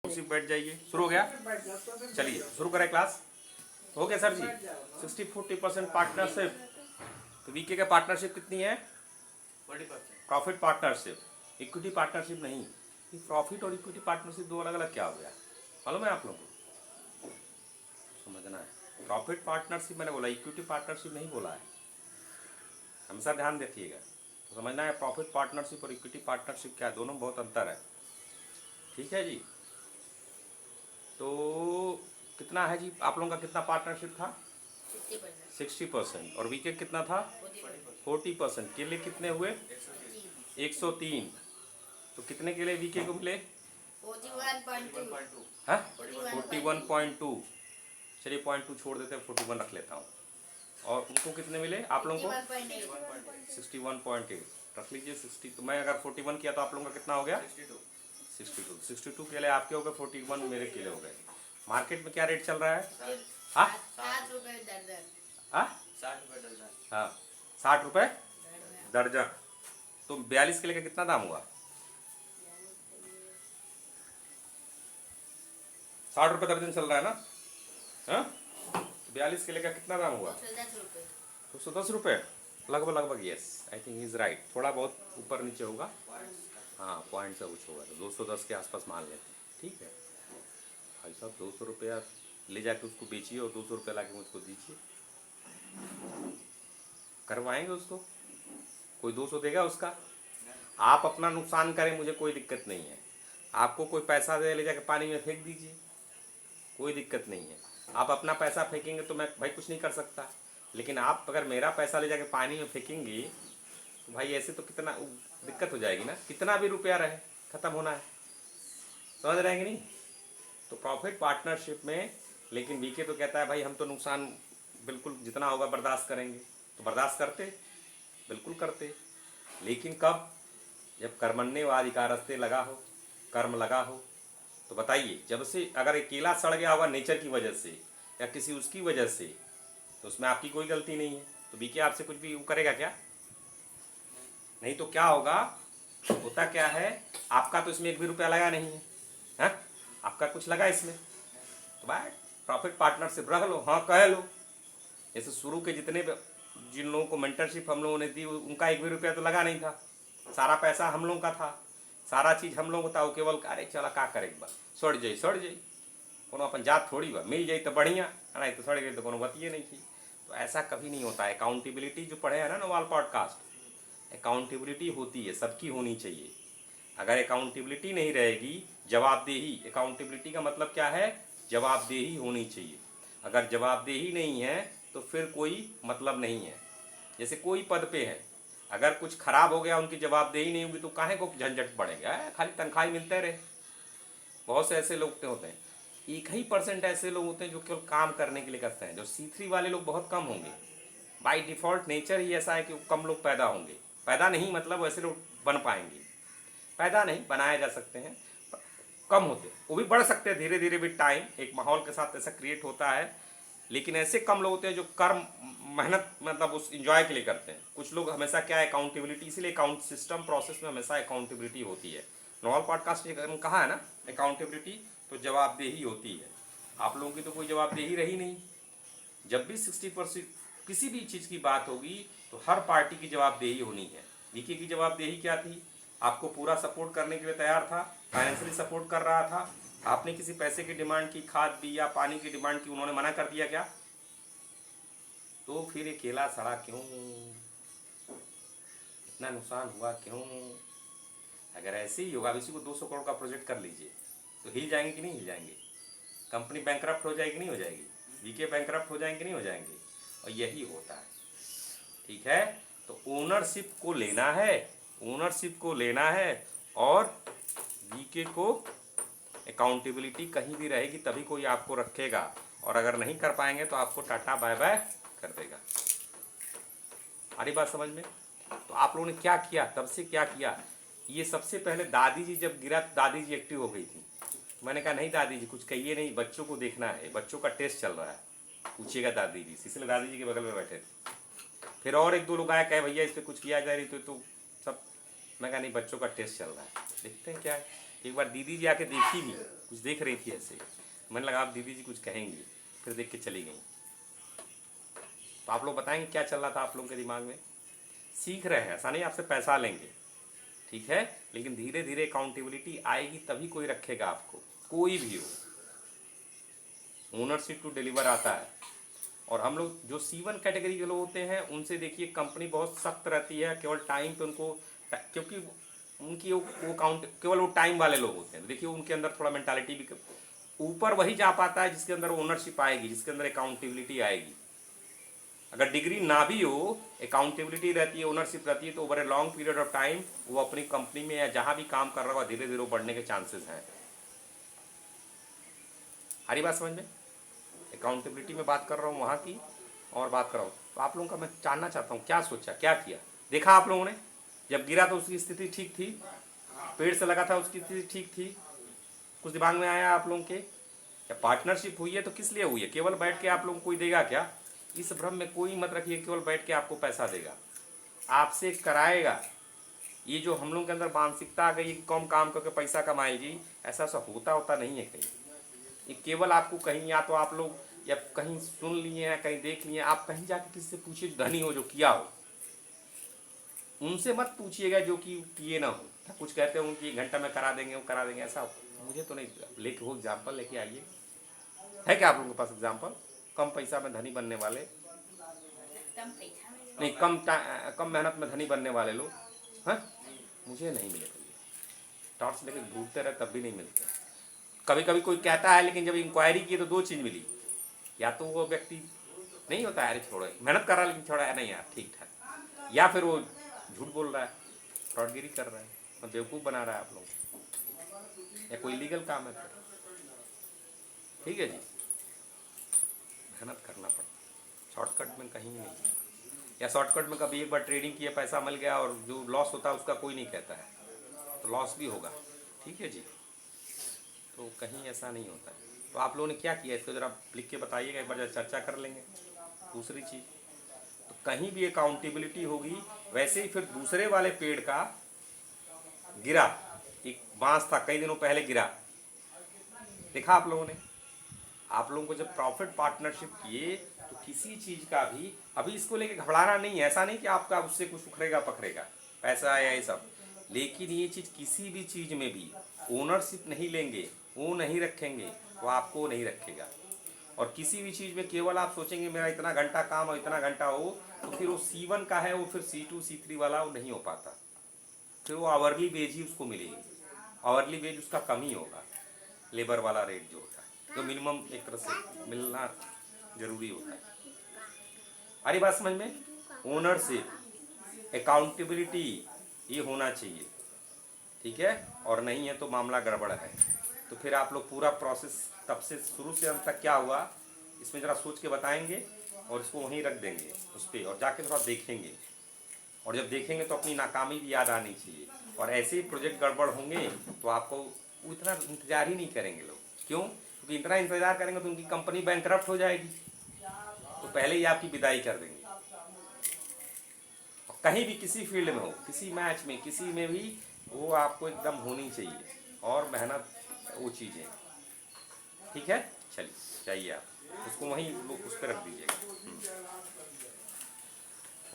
कुर्सी बैठ जाइए। शुरू हो गया, चलिए शुरू करें क्लास। हो गया सर जी। 60-40% पार्टनरशिप। तो वीके का पार्टनरशिप कितनी है? 40%। प्रॉफिट पार्टनरशिप, इक्विटी पार्टनरशिप नहीं। ये प्रॉफिट और इक्विटी पार्टनरशिप दो अलग अलग क्या हो गया, मालूम है आप लोगों को? समझना है। प्रॉफिट पार्टनरशिप मैंने बोला, इक्विटी पार्टनरशिप नहीं बोला है, हमेशा ध्यान रखिएगा। तो समझना है प्रॉफिट पार्टनरशिप और इक्विटी पार्टनरशिप क्या है, दोनों में बहुत अंतर है। ठीक है जी। तो कितना है जी आप लोगों का, कितना पार्टनरशिप था? 60%। और वीके कितना था? 40%। केले कितने हुए? 103। तो कितने केले वीके को मिले? 41.2। हाँ 41.2। चलिए 0.2 छोड़ देते हैं, 41 रख लेता हूँ। और उनको कितने मिले आप लोगों को? 61.8 रख लीजिए। 60 तो मैं अगर 41 किया तो आप लोगों का कितना हो गया? 62 केले आपके हो गए, 41 मेरे केले हो गए। मार्केट में क्या रेट चल रहा है? हाँ 7 रुपए दर्जन। हाँ 60 रुपये दर्जन। तो 42 केले का कितना दाम हुआ? 60 रुपये दर्जन चल रहा है ना? हाँ 42 केले का कितना दाम हुआ? 210 रुपये लगभग। Yes, I think is right. थोड़ा बहुत ऊपर नीचे होगा, हाँ पॉइंट से कुछ होगा, तो 210 के आसपास मान लेते हैं। ठीक है भाई साहब, 200 रुपया ले जाके उसको बेचिए और 200 रुपया ला के मुझको दीजिए, करवाएंगे उसको? कोई 200 देगा उसका? आप अपना नुकसान करें, मुझे कोई दिक्कत नहीं है। आपको कोई पैसा दे, ले जाके पानी में फेंक दीजिए, कोई दिक्कत नहीं है। आप अपना पैसा फेंकेंगे तो मैं भाई कुछ नहीं कर सकता, लेकिन आप अगर मेरा पैसा ले जाके पानी में फेंकेंगे तो भाई ऐसे तो कितना दिक्कत हो जाएगी ना, कितना भी रुपया रहे ख़त्म होना है। समझ रहे हैं कि नहीं? तो प्रॉफिट पार्टनरशिप में, लेकिन वीके तो कहता है भाई हम तो नुकसान बिल्कुल जितना होगा बर्दाश्त करेंगे। तो बर्दाश्त करते, बिल्कुल करते, लेकिन कब? जब कर्मण्येवाधिकारस्ते लगा हो, कर्म लगा हो। तो बताइए, जब से अगर एक केला सड़ गया होगा नेचर की वजह से या किसी उसकी वजह से, तो उसमें आपकी कोई गलती नहीं है, तो बीके आपसे कुछ भी करेगा क्या? नहीं तो क्या होगा, होता क्या है, आपका तो इसमें एक भी रुपया लगा नहीं है, हाँ आपका कुछ लगा इसमें, तो भाई प्रॉफिट पार्टनरशिप रख लो, हाँ कह लो। जैसे शुरू के जितने जिन लोगों को मेंटरशिप हम लोगों ने दी, उनका एक भी रुपया तो लगा नहीं था, सारा पैसा हम लोगों का था, सारा चीज़ हम लोगों को था। वो केवल अरे चला का करे, सड़ जाई कोनो अपन जात थोड़ी बा, मिल जाई तो बढ़िया, नहीं तो सड़ गई तो कोनो बतिए नहीं थी। तो ऐसा कभी नहीं होता है। अकाउंटेबिलिटी जो पढ़े हैं ना नोवाल पॉडकास्ट, अकाउंटेबिलिटी होती है, सबकी होनी चाहिए। अगर अकाउंटेबिलिटी नहीं रहेगी, जवाबदेही, अकाउंटेबिलिटी का मतलब क्या है? जवाबदेही होनी चाहिए। अगर जवाबदेही नहीं है तो फिर कोई मतलब नहीं है। जैसे कोई पद पे है, अगर कुछ खराब हो गया, उनकी जवाबदेही नहीं होगी तो काहे को झंझट पड़ेगा, खाली तनख्वाह ही मिलते रहे। बहुत से ऐसे लोग होते हैं, 1% ऐसे लोग होते हैं जो केवल काम करने के लिए करते हैं। जो C3 वाले लोग बहुत कम होंगे, बाई डिफ़ॉल्ट नेचर ही ऐसा है कि कम लोग पैदा होंगे। पैदा नहीं मतलब वैसे लोग बन पाएंगे, पैदा नहीं बनाए जा सकते हैं, कम होते, वो भी बढ़ सकते हैं धीरे धीरे विद टाइम, एक माहौल के साथ ऐसा क्रिएट होता है। लेकिन ऐसे कम लोग होते हैं जो कर्म मेहनत मतलब उस इंजॉय के लिए करते हैं। कुछ लोग हमेशा क्या है, अकाउंटेबिलिटी, इसीलिए अकाउंट सिस्टम प्रोसेस में हमेशा अकाउंटेबिलिटी होती है। नॉर्मल पॉडकास्ट में कहा है ना अकाउंटेबिलिटी, तो जवाबदेही होती है। आप लोगों की तो कोई जवाबदेही रही नहीं। जब भी 60% किसी भी चीज़ की बात होगी तो हर पार्टी की जवाबदेही होनी है। वीके की जवाबदेही क्या थी? आपको पूरा सपोर्ट करने के लिए तैयार था, फाइनेंशियली सपोर्ट कर रहा था। आपने किसी पैसे की डिमांड की, खाद दी या पानी की डिमांड की, उन्होंने मना कर दिया क्या? तो फिर ये केला सड़ा क्यों, इतना नुकसान हुआ क्यों? अगर ऐसे ही होगा, इसी को 200 करोड़ का प्रोजेक्ट कर लीजिए तो हिल जाएंगे कि नहीं हिल जाएंगे? कंपनी बैंकरप्ट हो जाएगी नहीं हो जाएगी? वीके बैंकरप्ट हो जाएंगे नहीं हो जाएंगे? और यही होता है। ठीक है, तो ओनरशिप को लेना है, ओनरशिप को लेना है, और वीके को अकाउंटेबिलिटी कहीं भी रहेगी तभी कोई आपको रखेगा, और अगर नहीं कर पाएंगे तो आपको टाटा बाय बाय कर देगा। हमारी बात समझ में? तो आप लोगों ने क्या किया, तब से क्या किया? ये सबसे पहले दादी जी जब गिरा, दादी जी एक्टिव हो गई थी। मैंने कहा नहीं दादी जी कुछ कहिए नहीं, बच्चों को देखना है, बच्चों का टेस्ट चल रहा है, पूछिएगा दादी जी से, इसलिए दादी जी के बगल में बैठे थे। फिर और एक दो लोग आए, कहे भैया इस पर कुछ किया जा रही तो सब, मैं कहा नहीं बच्चों का टेस्ट चल रहा है, देखते हैं क्या है। एक बार दीदी जी आके देखी भी, कुछ देख रही थी ऐसे, मैंने लगा आप दीदी जी कुछ कहेंगी, फिर देख के चली गई। तो आप लोग बताएंगे क्या चल रहा था आप लोगों के दिमाग में? सीख रहे हैं, ऐसा नहीं आपसे पैसा लेंगे, ठीक है, लेकिन धीरे धीरे अकाउंटेबिलिटी आएगी तभी कोई रखेगा आपको, कोई भी हो। ओनरशिप टू डिलीवर आता है। और हम लोग जो C1 कैटेगरी के लोग होते हैं उनसे देखिए कंपनी बहुत सख्त रहती है, केवल टाइम पे उनको, क्योंकि उनकी वो काउंट केवल वो टाइम वाले लोग होते हैं। देखिए उनके अंदर थोड़ा मेंटालिटी भी ऊपर वही जा पाता है जिसके अंदर ओनरशिप आएगी, जिसके अंदर अकाउंटेबिलिटी आएगी। अगर डिग्री ना भी हो, अकाउंटेबिलिटी रहती है, ओनरशिप रहती है, तो over a long period of time वो अपनी कंपनी में या जहां भी काम कर रहा होगा धीरे धीरे बढ़ने के चांसेस हैं। हरी बात समझ में? अकाउंटेबिलिटी में बात कर रहा हूँ वहाँ की, और बात कर रहा हूँ तो आप लोगों का मैं जानना चाहता हूँ क्या सोचा, क्या किया, देखा आप लोगों ने? जब गिरा तो उसकी स्थिति ठीक थी, पेड़ से लगा था उसकी स्थिति ठीक थी, कुछ दिमाग में आया आप लोगों के? या पार्टनरशिप हुई है तो किस लिए हुई है? केवल बैठ के आप लोगों को कोई देगा क्या? इस भ्रम में कोई मत रखिए केवल बैठ के आपको पैसा देगा, आपसे कराएगा। ये जो हम लोगों के अंदर मानसिकता आ गई कम काम करके पैसा कमाएगी, ऐसा होता नहीं है कहीं। ये केवल आपको कहीं या तो आप लोग या कहीं सुन लिए हैं, कहीं देख लिए हैं, आप कहीं जाके किसी से पूछिए धनी हो जो किया हो, उनसे मत पूछिएगा जो कि किए ना हो। कुछ कहते हो कि 1 घंटा में करा देंगे, वो करा देंगे, ऐसा मुझे तो नहीं। लेके हो एग्जाम्पल लेके आइए, है क्या आप लोगों के पास एग्जाम्पल? कम पैसा में धनी बनने वाले, कम पैसा में नहीं कम मेहनत में धनी बनने वाले लोग, हाँ मुझे नहीं मिले भैया। टॉर्च लेके ढूंढते रहे तब भी नहीं मिलते। कभी कभी कोई कहता है, लेकिन जब इंक्वायरी की तो 2 चीज़ मिली, या तो वो व्यक्ति नहीं होता है, अरे छोड़ो मेहनत कर रहा है लेकिन छोड़ा है नहीं यार ठीक ठाक, या फिर वो झूठ बोल रहा है, फ्रॉडगिरी कर रहा है, और बेवकूफ़ बना रहा है आप लोग, या कोई लीगल काम है। ठीक है जी, मेहनत करना पड़ता, शॉर्टकट में कहीं नहीं, या शॉर्टकट में कभी एक बार ट्रेडिंग किया पैसा मिल गया और जो लॉस होता है उसका कोई नहीं कहता है, तो लॉस भी होगा। ठीक है जी, तो कहीं ऐसा नहीं होता है। तो आप लोगों ने क्या किया इसको ज़रा लिख के बताइएगा, एक बार जरा चर्चा कर लेंगे। दूसरी चीज़, तो कहीं भी अकाउंटेबिलिटी होगी, वैसे ही फिर दूसरे वाले पेड़ का गिरा, एक बांस था कई दिनों पहले गिरा, देखा आप लोगों ने? आप लोगों को जब प्रॉफिट पार्टनरशिप किए तो किसी चीज़ का भी अभी इसको लेके घबराना नहीं है, ऐसा नहीं कि आपका उससे कुछ उखड़ेगा पकड़ेगा पैसा या ये सब, लेकिन ये चीज़ किसी भी चीज़ में भी ओनरशिप नहीं लेंगे, वो नहीं रखेंगे, वो आपको नहीं रखेगा। और किसी भी चीज़ में केवल आप सोचेंगे मेरा इतना घंटा काम और इतना घंटा हो, तो फिर वो C1 का है वो फिर C2 C3 वाला वो नहीं हो पाता, फिर वो आवरली वेज ही उसको मिलेगी, आवरली वेज उसका कम ही होगा, लेबर वाला रेट जो होता है, जो मिनिमम एक तरह से मिलना जरूरी होता है। अरे बात समझ में? ओनरशिप, अकाउंटेबिलिटी ये होना चाहिए, ठीक है, और नहीं है तो मामला गड़बड़ है। तो फिर आप लोग पूरा प्रोसेस तब से शुरू से अंत तक क्या हुआ इसमें ज़रा सोच के बताएंगे, और इसको वहीं रख देंगे उस पर, और जाके थोड़ा देखेंगे, और जब देखेंगे तो अपनी नाकामी भी याद आनी चाहिए। और ऐसे ही प्रोजेक्ट गड़बड़ होंगे तो आपको उतना इंतज़ार ही नहीं करेंगे लोग। क्यों? क्योंकि इतना इंतज़ार करेंगे तो उनकी कंपनी बैंकरप्ट हो जाएगी, तो पहले ही आपकी विदाई कर देंगे। कहीं भी किसी फील्ड में हो, किसी मैच में, किसी में भी, वो आपको एकदम होनी चाहिए, और मेहनत वो चीज़ें, ठीक है। चलिए जाइए आप उसको वहीं उस पर रख दीजिएगा।